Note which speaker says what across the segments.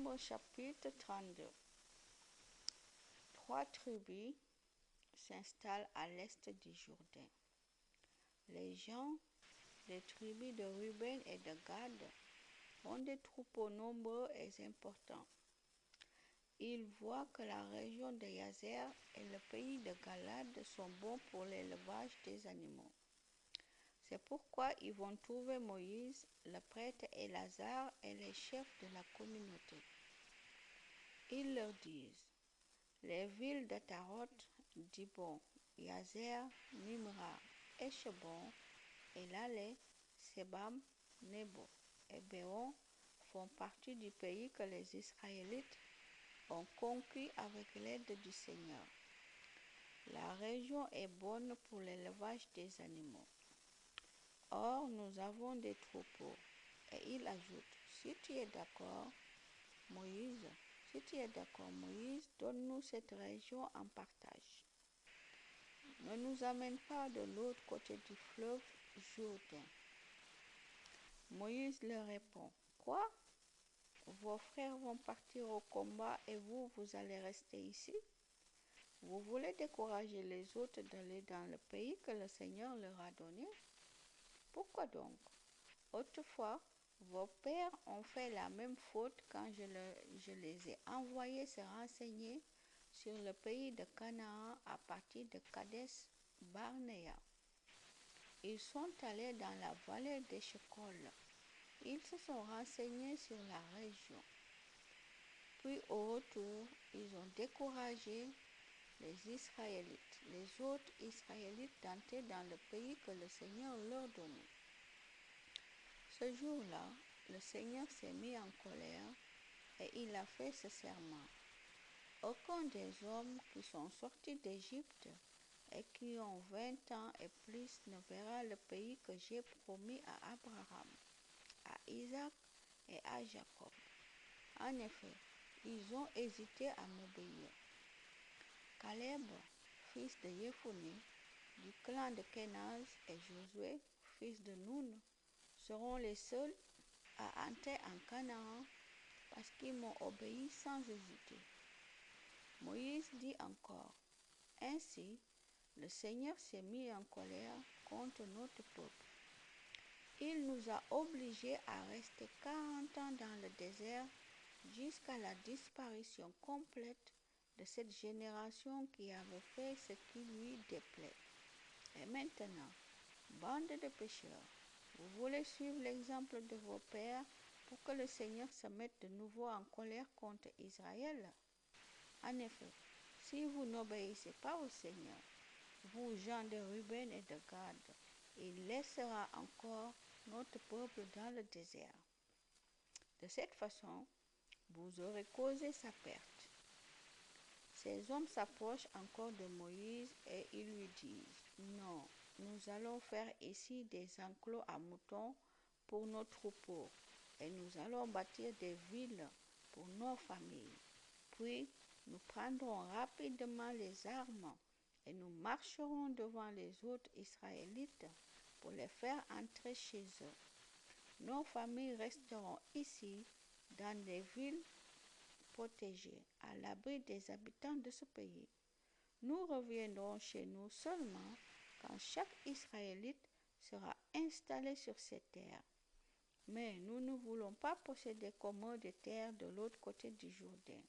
Speaker 1: Nombre chapitre 32. 3 tribus s'installent à l'est du Jourdain. Les gens des tribus de Ruben et de Gad ont des troupeaux nombreux et importants. Ils voient que la région de Yazer et le pays de Galad sont bons pour l'élevage des animaux. C'est pourquoi ils vont trouver Moïse, le prêtre Élasar et les chefs de la communauté. Ils leur disent: les villes d'Ataroth, Dibon, Yazer, Nimra, Eshbon, Elale, Sebam, Nebo et Béon font partie du pays que les Israélites ont conquis avec l'aide du Seigneur. La région est bonne pour l'élevage des animaux. Or, nous avons des troupeaux. Et il ajoute: si tu es d'accord, Moïse, donne-nous cette région en partage. Ne nous amène pas de l'autre côté du fleuve Jourdain. Moïse leur répond: quoi? Vos frères vont partir au combat et vous allez rester ici? Vous voulez décourager les autres d'aller dans le pays que le Seigneur leur a donné? Pourquoi donc? Autrefois, vos pères ont fait la même faute quand je les ai envoyés se renseigner sur le pays de Canaan à partir de Kadès Barnéa. Ils sont allés dans la vallée d'Eshcol. Ils se sont renseignés sur la région. Puis au retour, ils ont découragé les Israélites. Les autres Israélites d'entrer dans le pays que le Seigneur leur donnait. Ce jour-là, le Seigneur s'est mis en colère et il a fait ce serment: aucun des hommes qui sont sortis d'Égypte et qui ont 20 ans et plus ne verra le pays que j'ai promis à Abraham, à Isaac et à Jacob. En effet, ils ont hésité à m'obéir. Caleb, fils de Jephunneh, du clan de Kenaz, et Josué, fils de Nun, seront les seuls à entrer en Canaan parce qu'ils m'ont obéi sans hésiter. Moïse dit encore: ainsi, le Seigneur s'est mis en colère contre notre peuple. Il nous a obligés à rester 40 ans dans le désert jusqu'à la disparition complète de cette génération qui avait fait ce qui lui déplaît. Et maintenant, bande de pécheurs, vous voulez suivre l'exemple de vos pères pour que le Seigneur se mette de nouveau en colère contre Israël? En effet, si vous n'obéissez pas au Seigneur, vous, gens de Ruben et de Gad, il laissera encore notre peuple dans le désert. De cette façon, vous aurez causé sa perte. Ces hommes s'approchent encore de Moïse et ils lui disent: non, nous allons faire ici des enclos à moutons pour nos troupeaux et nous allons bâtir des villes pour nos familles. Puis nous prendrons rapidement les armes et nous marcherons devant les autres Israélites pour les faire entrer chez eux. Nos familles resteront ici dans des villes protégées, à l'abri des habitants de ce pays. Nous reviendrons chez nous seulement quand chaque Israélite sera installé sur ces terres. Mais nous ne voulons pas posséder comme eux des terres de l'autre côté du Jourdain.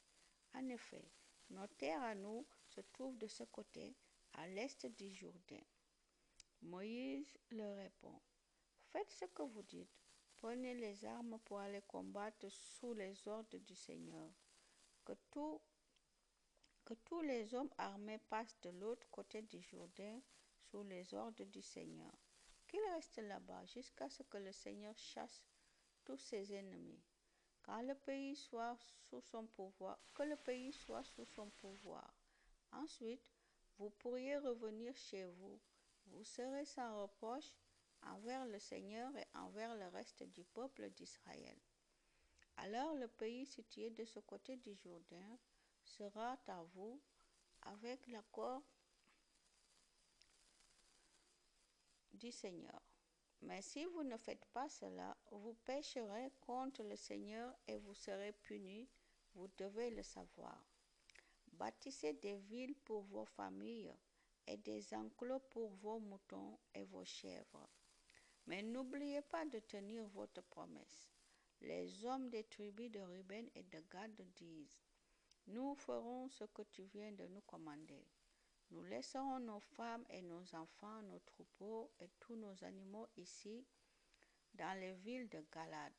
Speaker 1: En effet, nos terres à nous se trouvent de ce côté, à l'est du Jourdain. Moïse leur répond: faites ce que vous dites. Prenez les armes pour aller combattre sous les ordres du Seigneur. Que tous les hommes armés passent de l'autre côté du Jourdain sous les ordres du Seigneur. Qu'ils restent là-bas jusqu'à ce que le Seigneur chasse tous ses ennemis. Que le pays soit sous son pouvoir. Ensuite, vous pourriez revenir chez vous. Vous serez sans reproche envers le Seigneur et envers le reste du peuple d'Israël. Alors le pays situé de ce côté du Jourdain sera à vous avec l'accord du Seigneur. Mais si vous ne faites pas cela, vous pécherez contre le Seigneur et vous serez punis vous devez le savoir. Bâtissez des villes pour vos familles et des enclos pour vos moutons et vos chèvres. Mais n'oubliez pas de tenir votre promesse. Les hommes des tribus de Ruben et de Gad disent, nous ferons ce que tu viens de nous commander. Nous laisserons nos femmes et nos enfants, nos troupeaux et tous nos animaux ici, dans les villes de Galad.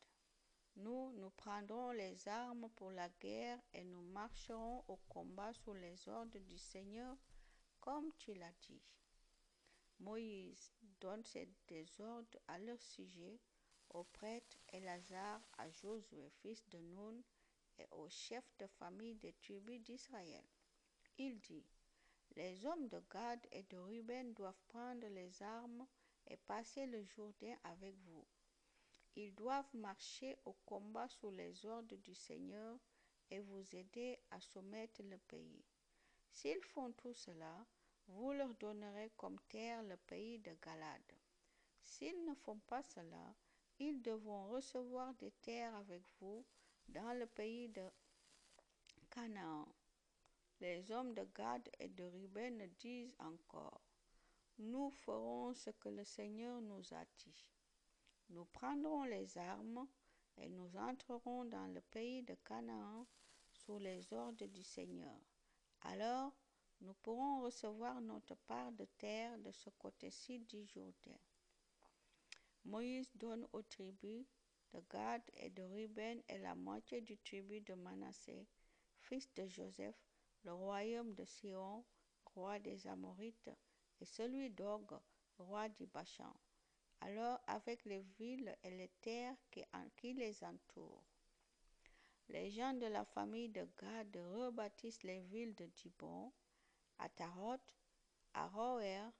Speaker 1: Nous prendrons les armes pour la guerre et nous marcherons au combat sous les ordres du Seigneur, comme tu l'as dit. Moïse donne des ordres à leur sujet au prêtre Éléazar, à Josué, fils de Nun, et aux chefs de famille des tribus d'Israël. Il dit, les hommes de Gad et de Ruben doivent prendre les armes et passer le Jourdain avec vous. Ils doivent marcher au combat sous les ordres du Seigneur et vous aider à soumettre le pays. S'ils font tout cela, vous leur donnerez comme terre le pays de Galad. S'ils ne font pas cela, ils devront recevoir des terres avec vous dans le pays de Canaan. Les hommes de Gad et de Ruben disent encore, nous ferons ce que le Seigneur nous a dit. Nous prendrons les armes et nous entrerons dans le pays de Canaan sous les ordres du Seigneur. Alors, nous pourrons recevoir notre part de terre de ce côté-ci du Jourdain. Moïse donne aux tribus de Gad et de Ruben et la moitié du tribu de Manassé, fils de Joseph, le royaume de Sihon, roi des Amorites, et celui d'Og, roi du Bashan. Alors avec les villes et les terres qui les entourent. Les gens de la famille de Gad rebâtissent les villes de Dibon, Ataroth, Aroer,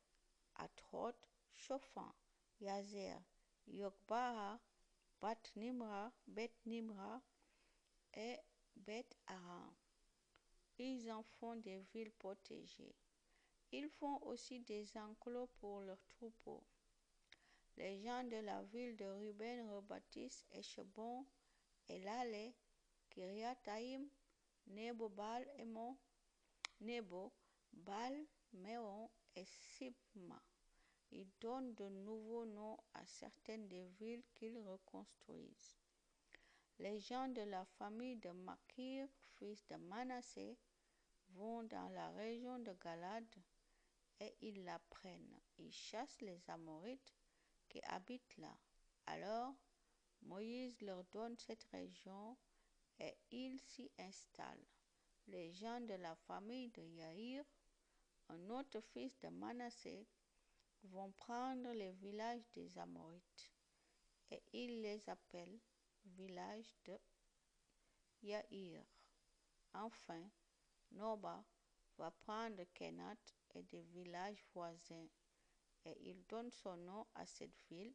Speaker 1: Atroth, Shophan, Yazer, Yokbaha, Beth-Nimra et Beth-Aran. Ils en font des villes protégées. Ils font aussi des enclos pour leurs troupeaux. Les gens de la ville de Ruben rebâtissent Eshbon, Elale, Kiriathaïm, Nebo, Baal-Méon et Sibma. Ils donnent de nouveaux noms à certaines des villes qu'ils reconstruisent. Les gens de la famille de Makir, fils de Manassé, vont dans la région de Galad et ils la prennent. Ils chassent les Amorites qui habitent là. Alors, Moïse leur donne cette région et ils s'y installent. Les gens de la famille de Yaïr, un autre fils de Manassé, vont prendre les villages des Amorites et ils les appellent villages de Yaïr. Enfin, Noba va prendre Kenat et des villages voisins et il donne son nom à cette ville,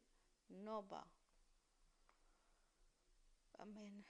Speaker 1: Noba. Amen.